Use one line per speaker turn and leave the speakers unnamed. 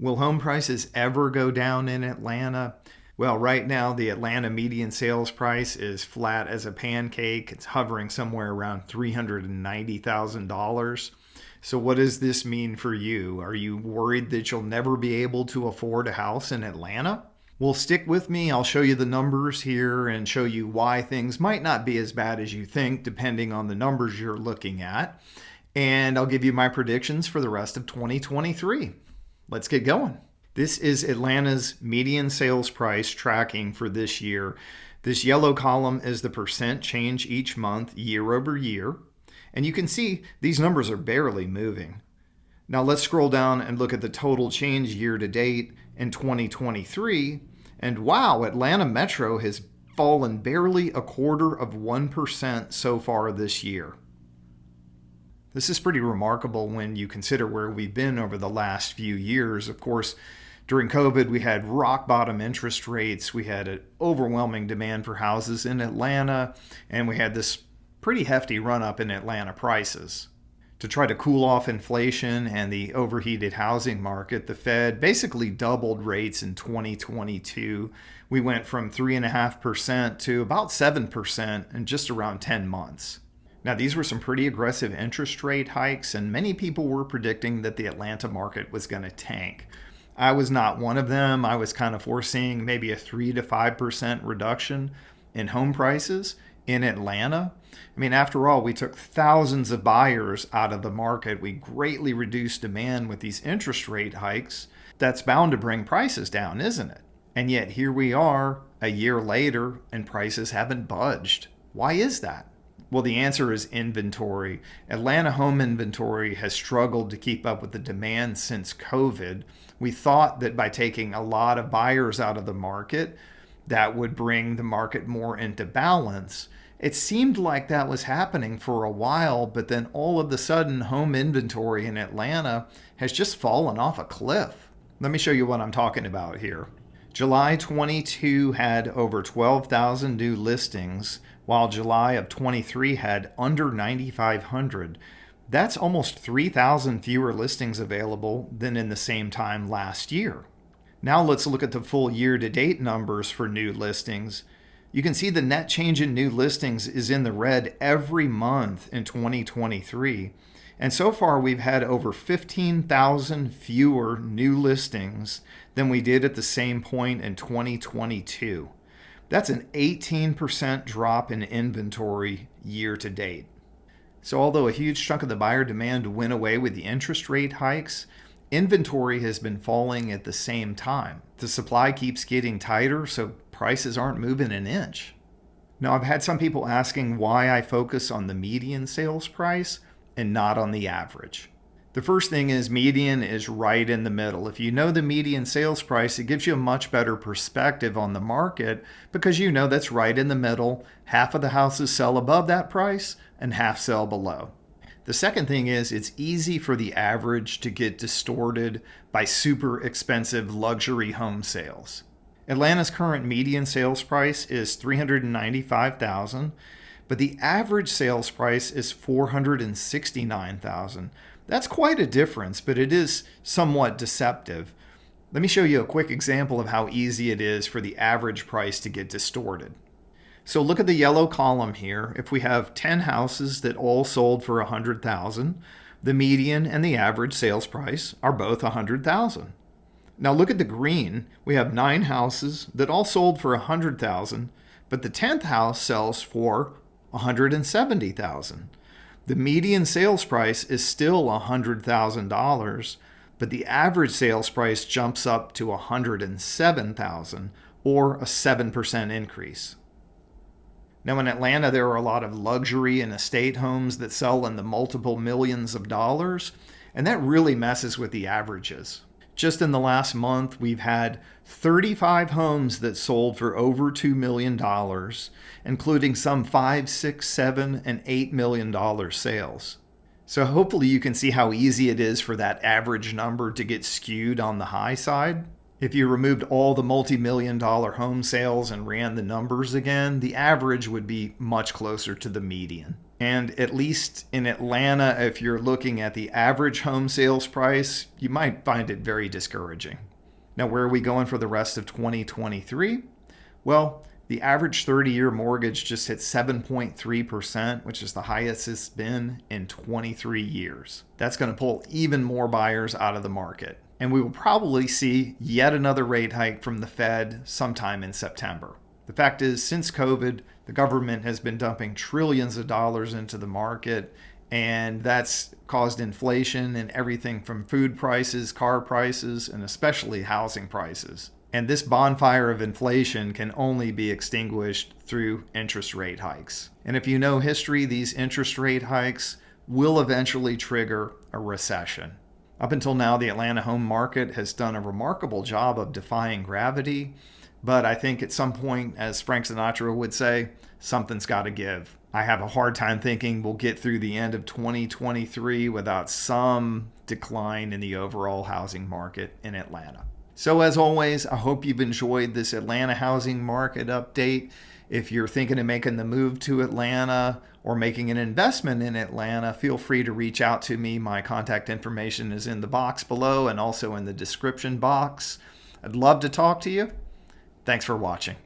Will home prices ever go down in Atlanta? Well, right now, the Atlanta median sales price is flat as a pancake. It's hovering somewhere around $390,000. So, what does this mean for you? Are you worried that you'll never be able to afford a house in Atlanta? Well, stick with me. I'll show you the numbers here and show you why things might not be as bad as you think, depending on the numbers you're looking at. And I'll give you my predictions for the rest of 2023. Let's get going. This is Atlanta's median sales price tracking for this year. This yellow column is the percent change each month, year over year. And you can see these numbers are barely moving. Now let's scroll down and look at the total change year to date in 2023. And wow, Atlanta Metro has fallen barely 0.25% so far this year. This is pretty remarkable when you consider where we've been over the last few years. Of course, during COVID, we had rock bottom interest rates. We had an overwhelming demand for houses in Atlanta, and we had this pretty hefty run up in Atlanta prices. To try to cool off inflation and the overheated housing market, the Fed basically doubled rates in 2022. We went from 3.5% to about 7% in just around 10 months. Now, these were some pretty aggressive interest rate hikes, and many people were predicting that the Atlanta market was going to tank. I was not one of them. I was kind of foreseeing maybe a 3 to 5% reduction in home prices in Atlanta. I mean, after all, we took thousands of buyers out of the market. We greatly reduced demand with these interest rate hikes. That's bound to bring prices down, isn't it? And yet here we are a year later and prices haven't budged. Why is that? Well, the answer is inventory. Atlanta home inventory has struggled to keep up with the demand since COVID. We thought that by taking a lot of buyers out of the market, that would bring the market more into balance. It seemed like that was happening for a while, but then all of a sudden, home inventory in Atlanta has just fallen off a cliff. Let me show you what I'm talking about here. July 22 had over 12,000 new listings, while July of 23 had under 9,500. That's almost 3,000 fewer listings available than in the same time last year. Now let's look at the full year-to-date numbers for new listings. You can see the net change in new listings is in the red every month in 2023. And so far, we've had over 15,000 fewer new listings than we did at the same point in 2022. That's an 18% drop in inventory year to date. So although a huge chunk of the buyer demand went away with the interest rate hikes, inventory has been falling at the same time. The supply keeps getting tighter, so prices aren't moving an inch. Now, I've had some people asking why I focus on the median sales price and not on the average. The first thing is median is right in the middle. If you know the median sales price, it gives you a much better perspective on the market because you know that's right in the middle. Half of the houses sell above that price and half sell below. The second thing is it's easy for the average to get distorted by super expensive luxury home sales. Atlanta's current median sales price is $395,000, but the average sales price is $469,000. That's quite a difference, but it is somewhat deceptive. Let me show you a quick example of how easy it is for the average price to get distorted. So look at the yellow column here. If we have 10 houses that all sold for $100,000, the median and the average sales price are both $100,000. Now look at the green. We have 9 houses that all sold for $100,000, but the 10th house sells for $170,000. The median sales price is still $100,000, but the average sales price jumps up to $107,000, or a 7% increase. Now in Atlanta, there are a lot of luxury and estate homes that sell in the multiple millions of dollars, and that really messes with the averages. Just in the last month, we've had 35 homes that sold for over $2 million, including some $5, $6, $7, and $8 million sales. So hopefully you can see how easy it is for that average number to get skewed on the high side. If you removed all the multi-million dollar home sales and ran the numbers again, the average would be much closer to the median. And at least in Atlanta, if you're looking at the average home sales price, you might find it very discouraging. Now, where are we going for the rest of 2023? Well, the average 30-year mortgage just hit 7.3%, which is the highest it's been in 23 years. That's going to pull even more buyers out of the market. And we will probably see yet another rate hike from the Fed sometime in September. The fact is, since COVID, the government has been dumping trillions of dollars into the market, and that's caused inflation in everything from food prices, car prices, and especially housing prices. And this bonfire of inflation can only be extinguished through interest rate hikes. And if you know history, these interest rate hikes will eventually trigger a recession. Up until now, the Atlanta home market has done a remarkable job of defying gravity. But I think at some point, as Frank Sinatra would say, something's got to give. I have a hard time thinking we'll get through the end of 2023 without some decline in the overall housing market in Atlanta. So as always, I hope you've enjoyed this Atlanta housing market update. If you're thinking of making the move to Atlanta or making an investment in Atlanta, feel free to reach out to me. My contact information is in the box below and also in the description box. I'd love to talk to you. Thanks for watching.